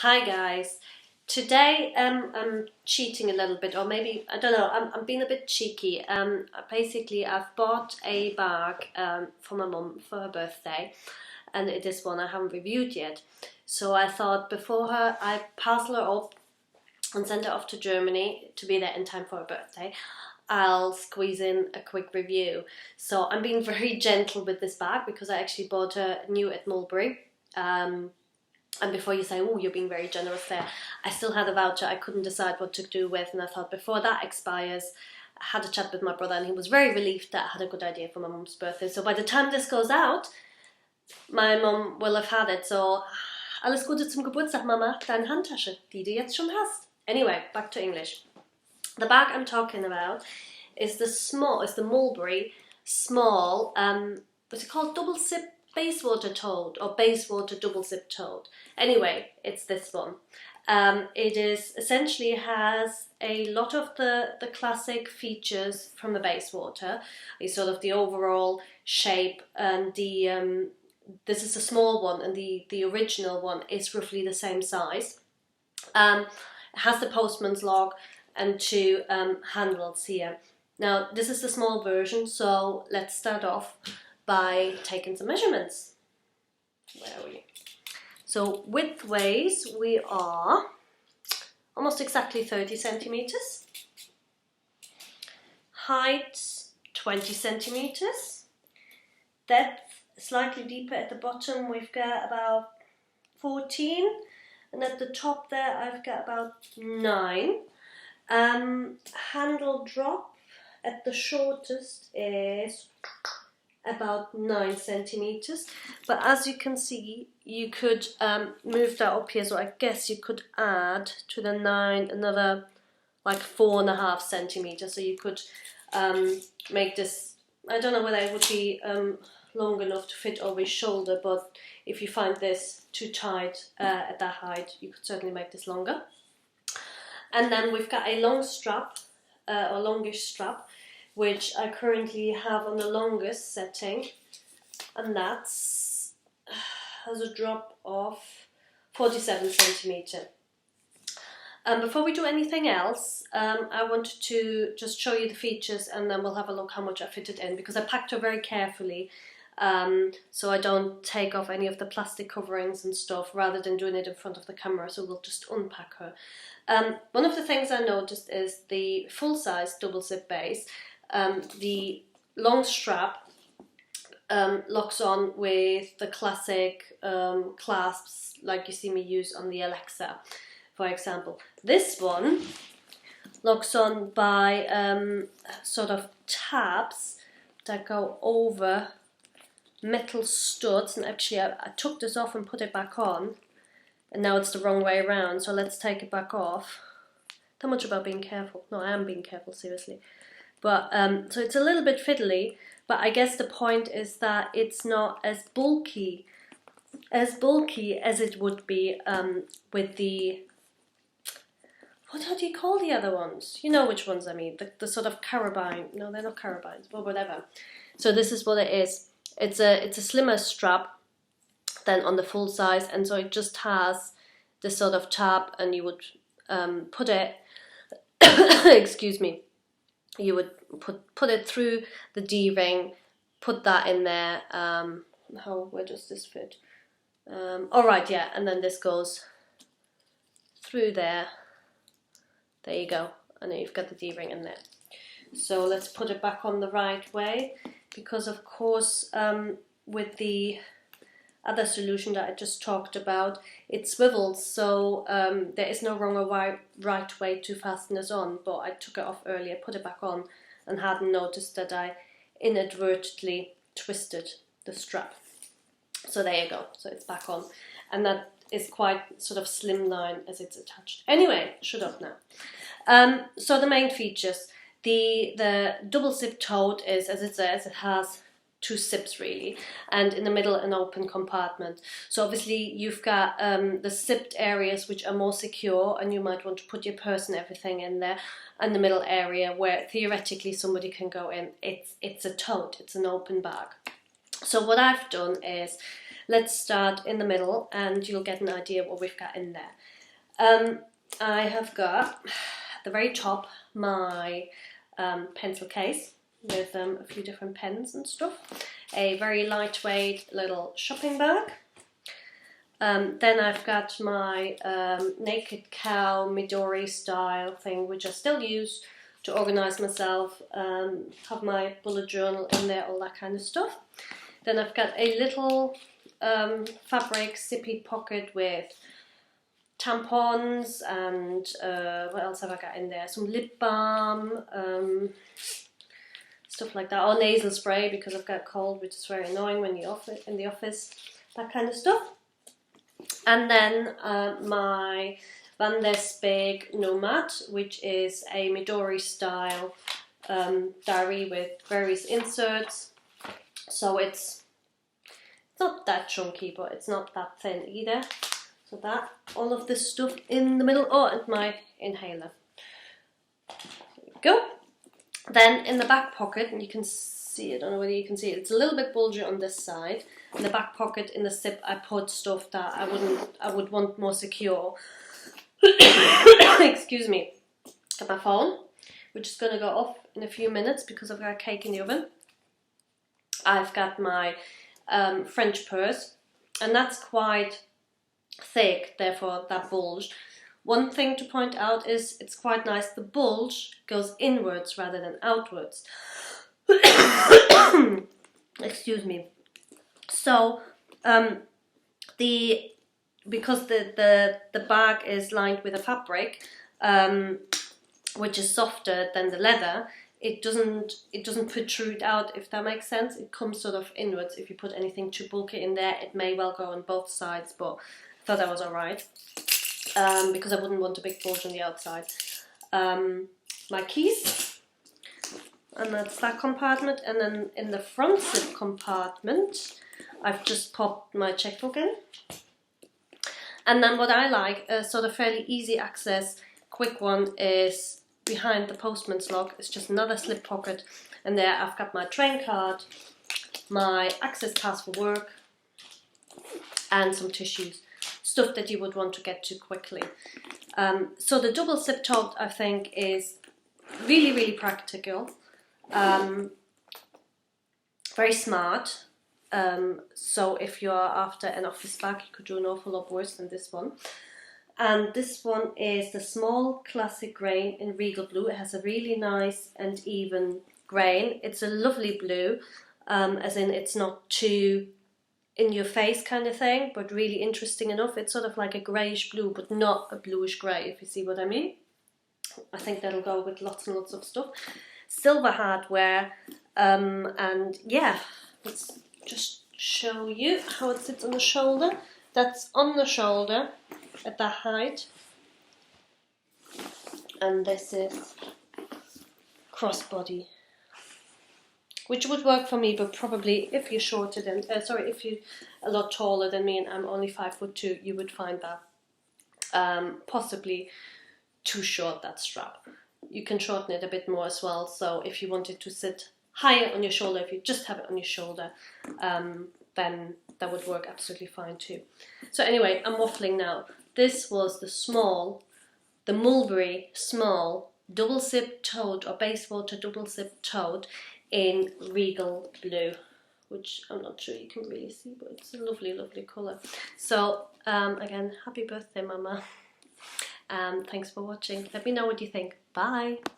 Hi guys, today I'm cheating a little bit, or maybe, I don't know, I'm being a bit cheeky. Basically I've bought a bag for my mum for her birthday, and it is one I haven't reviewed yet. So I thought before I parcel her up and send her off to Germany to be there in time for her birthday, I'll squeeze in a quick review. So I'm being very gentle with this bag because I actually bought her new at Mulberry. And before you say, oh, you're being very generous there, I still had a voucher I couldn't decide what to do with, and I thought before that expires, I had a chat with my brother and he was very relieved that I had a good idea for my mum's birthday. So by the time this goes out, my mum will have had it. So, alles Gute zum Geburtstag, Mama, deine Handtasche, die du jetzt schon hast. Anyway, back to English. The bag I'm talking about is the Mulberry small, what's it called, Double Zip Bayswater Tote, or Bayswater Double Zip Tote. Anyway, it's this one. It is essentially has a lot of the classic features from the Bayswater, sort of the overall shape, and the this is a small one, and the original one is roughly the same size. It has the postman's log and two handles here. Now this is the small version, so let's start off by taking some measurements. Where are we? So width-wise, we are almost exactly 30 centimeters. Height, 20 centimeters. Depth, slightly deeper at the bottom, we've got about 14. And at the top there, I've got about 9. Handle drop at the shortest is about 9 centimeters, but as you can see, you could move that up here, so I guess you could add to the 9 another like 4.5 centimeters, so you could make this, I don't know whether it would be long enough to fit over his shoulder, but if you find this too tight at that height, you could certainly make this longer. And then we've got a long strap, or longish strap, which I currently have on the longest setting, and that's has a drop of 47 centimeter. Before we do anything else, I wanted to just show you the features, and then we'll have a look how much I fitted in, because I packed her very carefully, so I don't take off any of the plastic coverings and stuff, rather than doing it in front of the camera. So we'll just unpack her. One of the things I noticed is the full-size double zip base. The long strap locks on with the classic clasps like you see me use on the Alexa, for example. This one locks on by sort of tabs that go over metal studs, and actually I took this off and put it back on, and now it's the wrong way around, so let's take it back off. Not much about being careful. No, I am being careful, seriously. But so it's a little bit fiddly, but I guess the point is that it's not as bulky as it would be with the, what do you call the other ones? You know which ones I mean, the sort of carabine. No, they're not carabines, but whatever. So this is what it is. It's a slimmer strap than on the full size, and so it just has this sort of tab, and you would put it, excuse me, you would put it through the D-ring, put that in there. Where does this fit? Alright, yeah, and then this goes through there. There you go, and then you've got the D-ring in there. So let's put it back on the right way, because of course with the other solution that I just talked about, it swivels, so there is no wrong or right way to fasten this on, but I took it off earlier, put it back on, and hadn't noticed that I inadvertently twisted the strap. So there you go, so it's back on, and that is quite sort of slimline as it's attached. Anyway, shut up now. So the main features, the double zip tote is, as it says, it has 2 zips really, and in the middle an open compartment. So obviously you've got the zipped areas which are more secure, and you might want to put your purse and everything in there, and the middle area where theoretically somebody can go in. It's a tote, it's an open bag. So what I've done is let's start in the middle and you'll get an idea what we've got in there. I have got at the very top my pencil case with a few different pens and stuff, a very lightweight little shopping bag. Then I've got my Naked Cow Midori style thing, which I still use to organise myself, have my bullet journal in there, all that kind of stuff. Then I've got a little fabric zippy pocket with tampons and what else have I got in there? Some lip balm, stuff like that, or nasal spray because I've got a cold, which is very annoying when you're in the office, that kind of stuff. And then my Van der Speek Nomad, which is a Midori style diary with various inserts. So it's not that chunky, but it's not that thin either. So that, all of this stuff in the middle. Oh, and my inhaler. There we go. Then in the back pocket, and you can see it, I don't know whether you can see it, it's a little bit bulgy on this side. In the back pocket, in the zip, I put stuff that I would want more secure. Excuse me. Got my phone, which is going to go off in a few minutes because I've got a cake in the oven. I've got my French purse, and that's quite thick, therefore that bulge. One thing to point out is it's quite nice, the bulge goes inwards rather than outwards. Excuse me. So because the bag is lined with a fabric which is softer than the leather, it doesn't protrude out, if that makes sense. It comes sort of inwards. If you put anything too bulky in there, it may well go on both sides, but I thought that was alright because I wouldn't want a big bulge on the outside. My keys, and that's that compartment. And then in the front zip compartment, I've just popped my checkbook in. And then what I like, a sort of fairly easy access, quick one, is behind the postman's lock. It's just another slip pocket, and there I've got my train card, my access pass for work, and some tissues, stuff that you would want to get to quickly. So the double zip tote, I think, is really, really practical, very smart. So if you're after an office bag, you could do an awful lot worse than this one. And this one is the small classic grain in regal blue. It has a really nice and even grain. It's a lovely blue, as in it's not too in your face kind of thing, but really interesting enough. It's sort of like a greyish blue, but not a bluish grey, if you see what I mean. I think that'll go with lots and lots of stuff. Silver hardware, and yeah, let's just show you how it sits on the shoulder. That's on the shoulder at that height, and this is crossbody, which would work for me, but probably if you're shorter than, if you're a lot taller than me, and I'm only 5'2", you would find that possibly too short, that strap. You can shorten it a bit more as well, so if you wanted to sit higher on your shoulder, if you just have it on your shoulder, then that would work absolutely fine too. So anyway, I'm waffling now. This was the Mulberry small double zip tote, or Bayswater double zip tote in regal blue, which I'm not sure you can really see, but it's a lovely, lovely colour. So again, happy birthday, Mama. Thanks for watching. Let me know what you think. Bye.